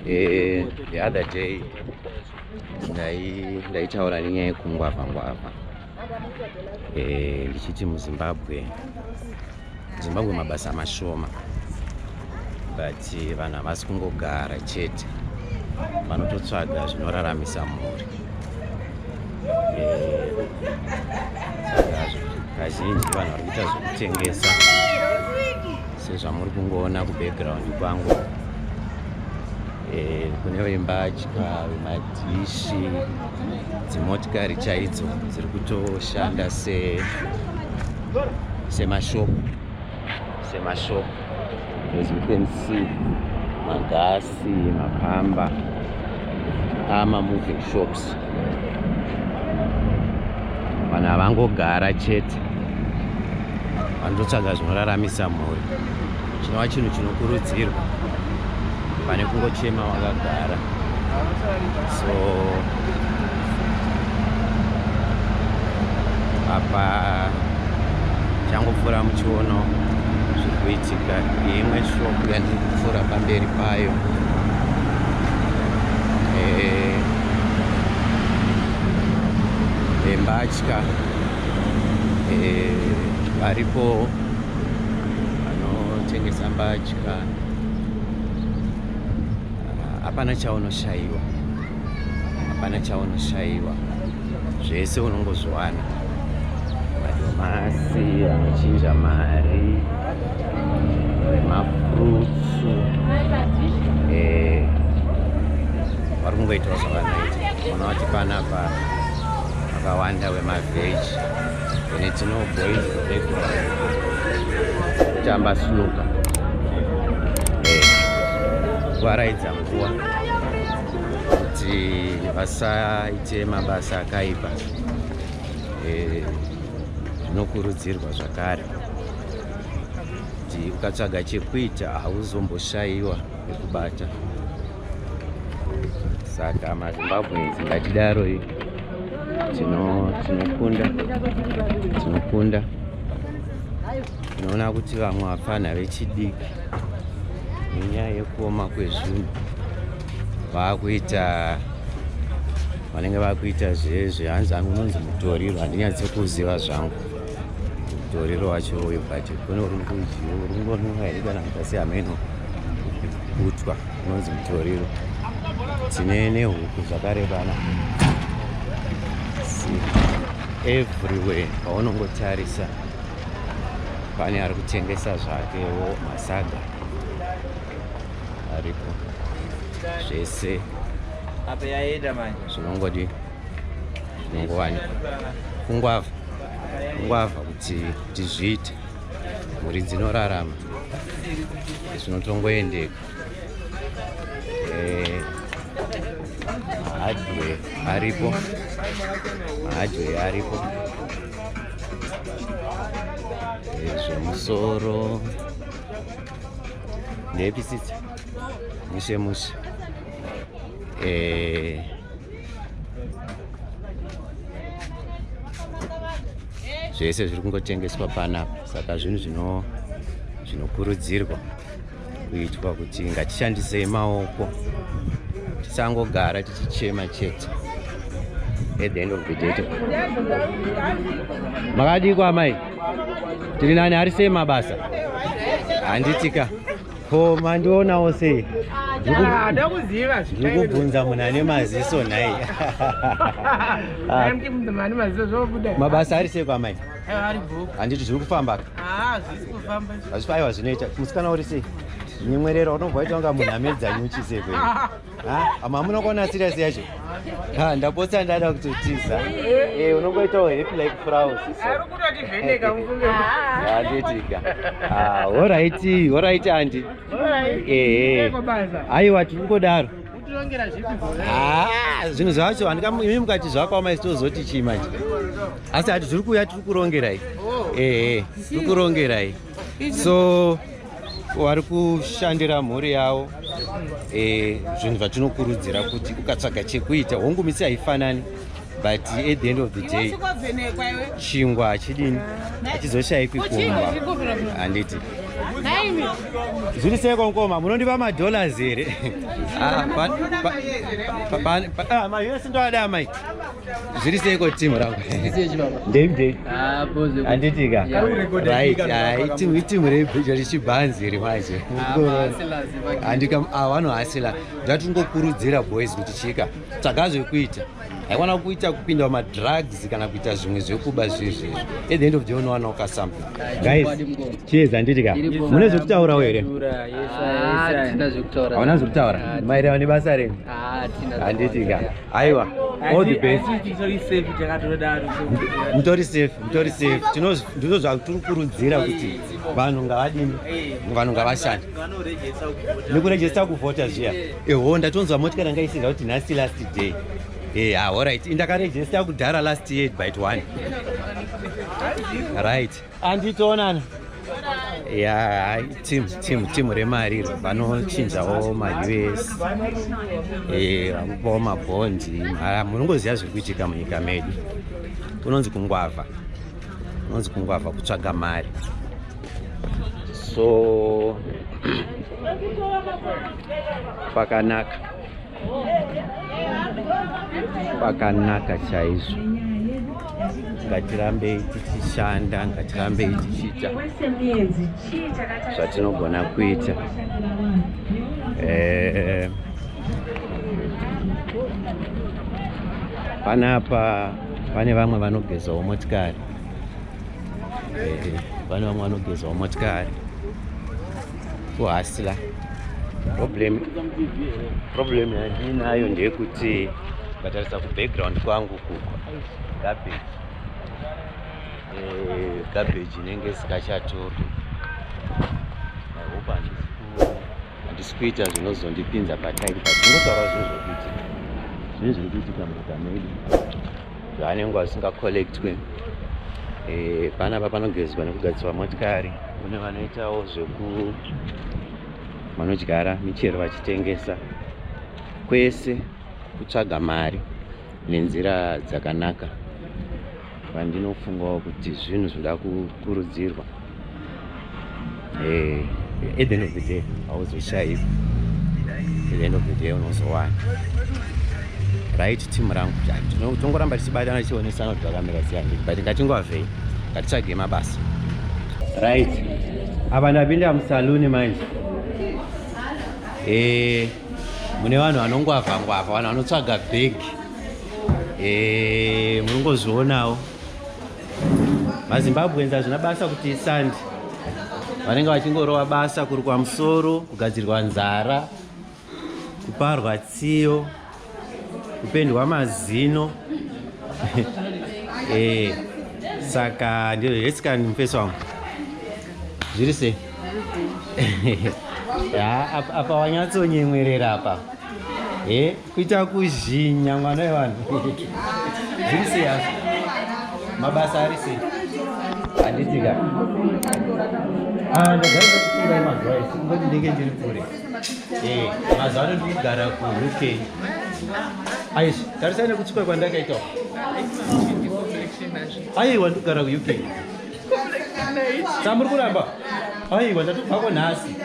The other day ndaitaura nenyaya yekungwavha ndichiti muZimbabwe mabasa mashoma, but vanhu havasi kungogara chete, vanototsvaga zvinoraramisa mhuri. Saka kazhinji vanhu vari kuita zvokutengesa sezvamuri kungoona kubackground kwangu. Kune vembatya, vemadhishi, dzimotikari chaidzo dziri kutoshanda semashopu. As you can see, magasi, mapamba, moving shops. Vanhu havangogara chete, vanototsvaga zvinoraramisa mhuri. Chinova chinhu chinokurudzirwa pane kungochema wakagara. So apa changopfuura muchiono zviri kuitika. Imwe shopu yandiri kupfuura pamberi payo, vembatya varipo vanotengesa mbatya. Hapana chaunoshayiwa, zvese unongozviwana. Madomasi anochinja mari, mafrutsu, vari kungoitawo zvavanoita. Ona kuti panapa akawanda wemaveji, ene tinoboil kutamba sunuka, kuvaraidza nguva kuti vasaite mabasa akaipa. Zvinokurudzirwa zvakare kuti ukatsvaga chekuita hauzomboshayiwa pekubata. Saka maZimbabwe ngatidaro, tinokunda. Tinoona kuti vamwe vafana vechidiki nenyaya yekuoma kwezvinhu vanenge vakuita zvezve. Hanzi anonzi mutoriro, handinyatsi kuziva zvangu mutoriro wacho uyu, but kune uri kudyiwa, uri kungonunga here kana mutasi hameno kutwa, unonzi mutoriro. Tine nehuku zvakarebana everywhere. Paunongotarisa pane ari kutengesa zvakewo, masaga aripo, zvese zvinongodi zvinongowanikwa. Kungwavha kuti zviite, mhuri dzinorarama, zvinotongoendeka. Mahardware aripo, zvemusoro ndepisitsa mushe zvese zviri kungotengeswa panapa. Saka zvinhu zvinokurudzirwa kuitwa kuti ngatishandisei maoko, tisangogara tichichema chete. At the end of the day, makadiko amai, tiri nani ari sei mabasa? Handitika ko mandionawo sei? Ndiri kubvunza munhu ane maziso nhai. Mabasa ari sei kwamai? Handiti zviri kufamba? Hazvifaiwa zvinoita. Musikana uri sei? Nyemwerera, unobva waita kunga munhu amedza nyuchi sei kwenu? Ama munokona siriyasi yacho? Ndapotsa ndada kutotiza. Unongoitawo happy like flowers. Handitika. Alright andi. Aiwa tiri kungodaro. Zvinhu zvacho imi mukati zvakwama isitozoti chii manje. Asi hati zviri kuuya tiri kurongerai. Tiri kurongerai. So vari kushandira mhuri yavo. Zvinhu zvatinokurudzira kuti ukatsvaga chekuita, hongumisi haifanani. but at the end of the day chingwa hachidini hachizoshayikwi kumba handiti zviri sei konkoma munondipa madollars here maus ndoada mai zviri seiko timu rangu ndei handitika right itimu rebhija richibhanzi iri manje vanohasila ndatingokurudzira boys kuti chika takazvekuita haikwana kuita kupinda madrugs kana kuita zvimwe zvekuba zvezvezvo at the end of the day unowana ukasample guys cheers handitika mune zvekutaurawo here hauna zvekutaura maererano nebasa renyu handitika aiwa all the best mutori safe ndizvo tiri kuti vanhu ngavadini vanhu ngavashande nekurejesta kuvhota zviya eho ndatonzwa motikari ngaisiza kuti nhasi last day alright ndakarejesta kudhara last year by 1 right anditoonana timu remari vanochinjawo maUS vakupawo mabhondi munongoziva zviri kuitika munyika medu kunonzi kungwavha kutsvaga mari so pakanaka chaizvo ngatirambei tichishanda ngatirambei tichiita zvatinogona kuita panapa pane vamwe vanogezawo motikari kuhasila problem yandinayo ndeyekuti ngatarisa kubackground kwangu kuko garbage inenge isikachatoki ihope handisi kuita zvinozondipinza patairi but ndinotaura zvinhu zviri kuitika munyika medu zvaanenguva zvisingakolektwe panapa panogezwa nekugadzirwa motikari kune vanoitawo vanodyara michero vachitengesa kwese kutsvaga mari nenzira dzakanaka vandinofungawo kuti zvinhu zvinoda kukurudzirwa at the end of the day hauzoshayiwa at the end of the day unozowana right timu rangu tongoramba tichibatana tichionesana kuti vakamira siyani but ngatingwavhei ngatitsvage mabasa right apa ndapinda musaluni manje mune vanhu vanongwavha vanhu vanotsvaga bhegi munongozvionawo mazimbabwenzi hazvina basa kuti isandi vanenge vachingorova basa kuri kwamusoro kugadzirwa nzara kuparwa tsiyo kupendwa mazino saka ndezvetsikani mufesi wangu zviri sei apa wanyatsonyemwerera apa kuita kuzhinya mwana wevanhu zviri sei asi mabasa ari sei handitika ndagarisa kufunda mazuva ese ngoti ndenge ndiri kure mazuva ano ndirikugara kuUK aizvi tarisai nekutsika kwandakaitawo aiwa ndirikugara kuUK samuri kuramba aiwa ndatobvako nhasi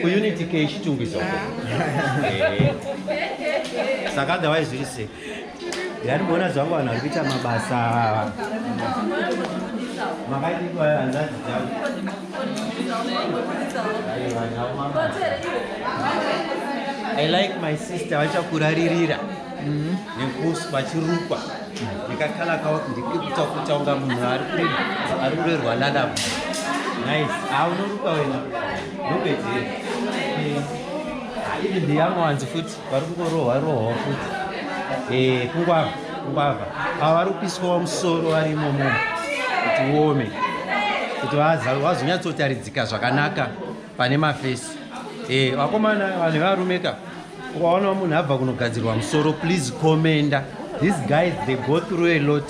kuunity k chitungu izoko saka otherwise zviri sei ndatiboona zvangu vanhu vari kuita mabasa makaiti hanzvadzi dzavo I like my sister vachakuraririra nekusu vachirukwa nekakala kawo ndikutaunga munhu ari kurerwa lalamu nice unorukwa wena nobedzere even the young ones futi vari kungorohwa futi kungwavha ava vari kupiswawo musoro varimo munhu kuti uome kuti wazonyatsotaridzika zvakanaka pane mafesi vakomana vanhu varumeka ukaonawo munhu abva kunogadzirwa musoro please commenda these guys they go through a lot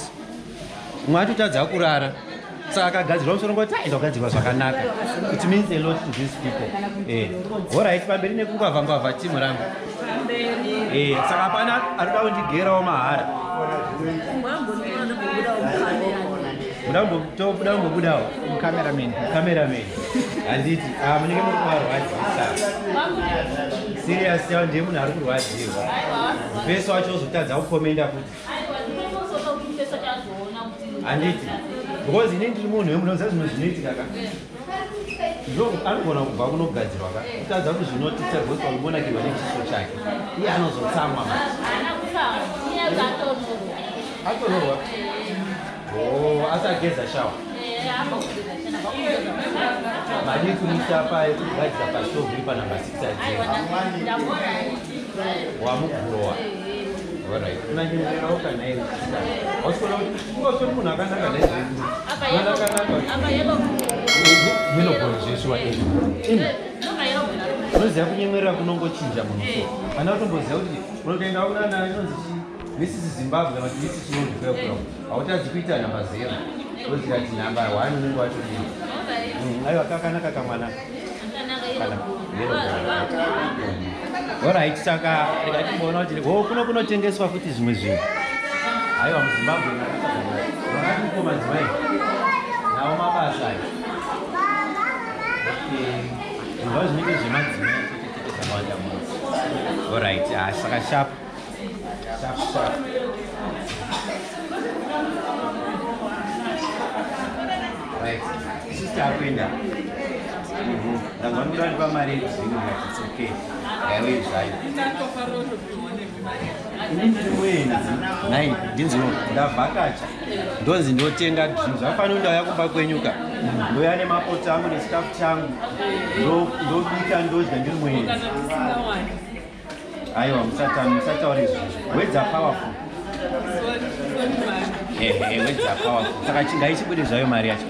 umwe atotadza kurara saka akagadzirwa musoro ngoti aenda kugadzirwa zvakanaka it means a lot to these people alright pamberi nekungwavha timu rangu saka hapana ari kuda kundigerawo mahara Mudambobudawo cameraman handiti munenge muri kuvarwadzisa serious yavo ndiye munhu ari kurwadziwa mupeso wacho ozotadza kukomenda kuti handiti because ine ndiri munhu wemunoziva zvinhu zvinoitika ka anogona kubva kunogadzirwa ka kutadza kuti zvinotitsa because pakumonakirwa nechiso chake iye anozotsamwa atonorwa asageza shawa mari kumisa kugadzira pastovhu iri panhamba 6 wamugurowa unanyemerawo kana iwe wasikuona kuti ungatori munhu akanaka naizvinogonzveswa unoziva kunyemerera kunongochinja munhu so ana utomboziva kuti unotoenda kunana inonzi Mrs. Zimbabwe kana kuti Mrs. Ngwavha hautadzi kuita namba 0 ozira kuti namba 1 unenge watonini aiwa kakanaka kamwana alright saka rikatimboona kuti kuno kunotengeswa futi zvimwe zvinhu aiwa muZimbabwe vakatipo madzimai nawo mabasa zvinhu zvinenge zvemadzimai zvakawanda muno alright saka sharp. Right. Sister Apenda. Ndangwambira ndi pamari zvinhu it's okay. Yawe zvayo. Ndinwena. Nai ndinzino ndavhakacha. Ndonzi ndotenga zvinhu zvafanira ndauya kumba kwenyuka. Ndoya nemapoto angu nestaff changu. Ndobika ndodya ndiri muenzi. Aiwa musataura izvi words are powerful. Words are powerful. Saka chingai chibude zvayo mari yacho.